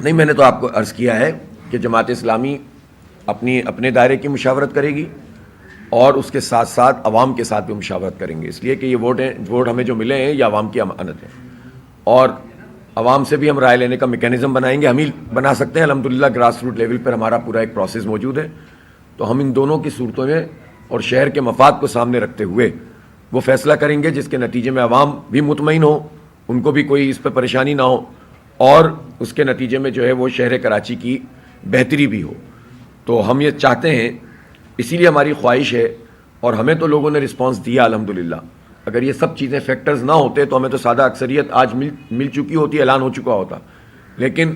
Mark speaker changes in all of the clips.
Speaker 1: نہیں، میں نے تو آپ کو عرض کیا ہے کہ جماعت اسلامی اپنے دائرے کی مشاورت کرے گی اور اس کے ساتھ ساتھ عوام کے ساتھ بھی مشاورت کریں گے، اس لیے کہ یہ ووٹ ہمیں جو ملے ہیں یہ عوام کی امانت ہے، اور عوام سے بھی ہم رائے لینے کا میکینزم بنائیں گے، ہم ہی بنا سکتے ہیں الحمدللہ، گراس روٹ لیول پر ہمارا پورا ایک پروسیس موجود ہے، تو ہم ان دونوں کی صورتوں میں اور شہر کے مفاد کو سامنے رکھتے ہوئے وہ فیصلہ کریں گے جس کے نتیجے میں عوام بھی مطمئن ہو، ان کو بھی کوئی اس پہ پریشانی نہ ہو، اور اس کے نتیجے میں جو ہے وہ شہر کراچی کی بہتری بھی ہو۔ تو ہم یہ چاہتے ہیں، اسی لیے ہماری خواہش ہے، اور ہمیں تو لوگوں نے رسپانس دیا الحمدللہ، اگر یہ سب چیزیں فیکٹرز نہ ہوتے تو ہمیں تو سادہ اکثریت آج مل چکی ہوتی، اعلان ہو چکا ہوتا، لیکن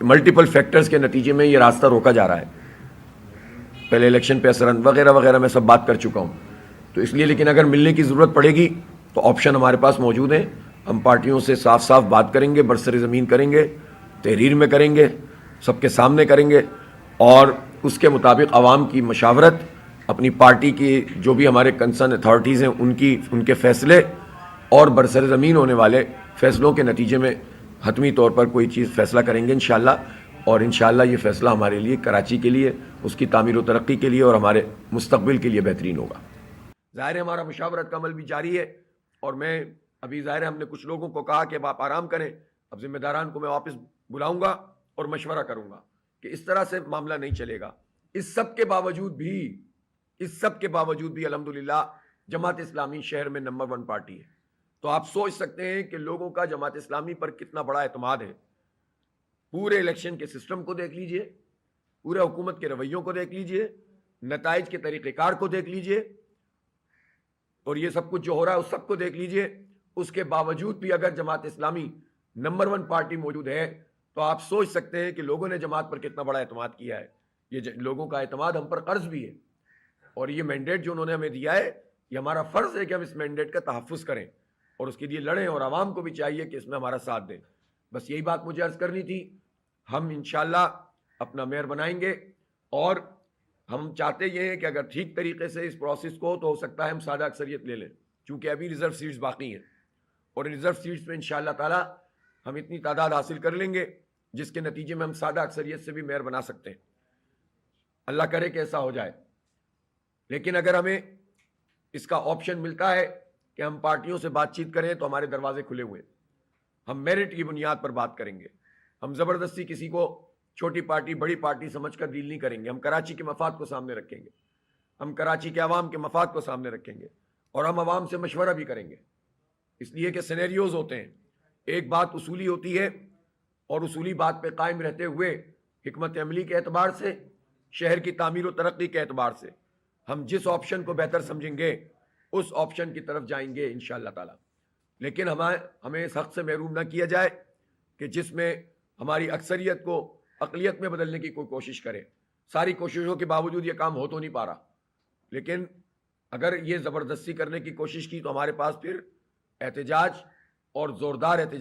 Speaker 1: ملٹیپل فیکٹرز کے نتیجے میں یہ راستہ روکا جا رہا ہے، پہلے الیکشن پہ اثرند وغیرہ وغیرہ میں سب بات کر چکا ہوں، تو اس لیے لیکن اگر ملنے کی ضرورت پڑے گی تو آپشن ہمارے پاس موجود ہیں، ہم پارٹیوں سے صاف صاف بات کریں گے، برسر زمین کریں گے، تحریر میں کریں گے، سب کے سامنے کریں گے، اور اس کے مطابق عوام کی مشاورت، اپنی پارٹی کی جو بھی ہمارے کنسرن اتھارٹیز ہیں ان کے فیصلے اور برسر زمین ہونے والے فیصلوں کے نتیجے میں حتمی طور پر کوئی چیز فیصلہ کریں گے انشاءاللہ، اور انشاءاللہ یہ فیصلہ ہمارے لیے کراچی کے لیے، اس کی تعمیر و ترقی کے لیے اور ہمارے مستقبل کے لیے بہترین ہوگا۔ ظاہر ہے ہمارا مشاورت کا عمل بھی جاری ہے، اور میں ابھی ظاہر ہے ہم نے کچھ لوگوں کو کہا کہ اب آپ آرام کریں، اب ذمہ داران کو میں واپس بلاؤں گا اور مشورہ کروں گا کہ اس طرح سے معاملہ نہیں چلے گا۔ اس سب کے باوجود بھی الحمدللہ جماعت اسلامی شہر میں نمبر 1 پارٹی ہے، تو آپ سوچ سکتے ہیں کہ لوگوں کا جماعت اسلامی پر کتنا بڑا اعتماد ہے۔ پورے الیکشن کے سسٹم کو دیکھ لیجئے، پورے حکومت کے رویوں کو دیکھ لیجئے، نتائج کے طریقہ کار کو دیکھ لیجئے، اور یہ سب کچھ جو ہو رہا ہے اس سب کو دیکھ لیجئے، اس کے باوجود بھی اگر جماعت اسلامی نمبر 1 پارٹی موجود ہے تو آپ سوچ سکتے ہیں کہ لوگوں نے جماعت پر کتنا بڑا اعتماد کیا ہے۔ یہ لوگوں کا اعتماد ہم پر قرض بھی ہے، اور یہ مینڈیٹ جو انہوں نے ہمیں دیا ہے، یہ ہمارا فرض ہے کہ ہم اس مینڈیٹ کا تحفظ کریں اور اس کے لیے لڑیں، اور عوام کو بھی چاہیے کہ اس میں ہمارا ساتھ دیں۔ بس یہی بات مجھے عرض کرنی تھی۔ ہم انشاءاللہ اپنا میئر بنائیں گے، اور ہم چاہتے یہ ہیں کہ اگر ٹھیک طریقے سے اس پروسیس کو تو ہو سکتا ہے ہم سادہ اکثریت لے لیں، چونکہ ابھی ریزرو سیٹس باقی ہیں، اور ریزرو سیٹس میں انشاءاللہ تعالی ہم اتنی تعداد حاصل کر لیں گے جس کے نتیجے میں ہم سادہ اکثریت سے بھی میئر بنا سکتے ہیں، اللہ کرے کہ ایسا ہو جائے۔ لیکن اگر ہمیں اس کا آپشن ملتا ہے کہ ہم پارٹیوں سے بات چیت کریں تو ہمارے دروازے کھلے ہوئے ہیں، ہم میرٹ کی بنیاد پر بات کریں گے، ہم زبردستی کسی کو چھوٹی پارٹی بڑی پارٹی سمجھ کر ڈیل نہیں کریں گے، ہم کراچی کے مفاد کو سامنے رکھیں گے، ہم کراچی کے عوام کے مفاد کو سامنے رکھیں گے، اور ہم عوام سے مشورہ بھی کریں گے، اس لیے کہ سینیریوز ہوتے ہیں، ایک بات اصولی ہوتی ہے، اور اصولی بات پہ قائم رہتے ہوئے حکمت عملی کے اعتبار سے، شہر کی تعمیر و ترقی کے اعتبار سے ہم جس آپشن کو بہتر سمجھیں گے اس آپشن کی طرف جائیں گے انشاءاللہ تعالی۔ لیکن ہمیں اس حق سے محروم نہ کیا جائے کہ جس میں ہماری اکثریت کو اقلیت میں بدلنے کی کوئی کوشش کرے۔ ساری کوششوں کے باوجود یہ کام ہو تو نہیں پا رہا، لیکن اگر یہ زبردستی کرنے کی کوشش کی تو ہمارے پاس پھر احتجاج اور زوردار احتجاج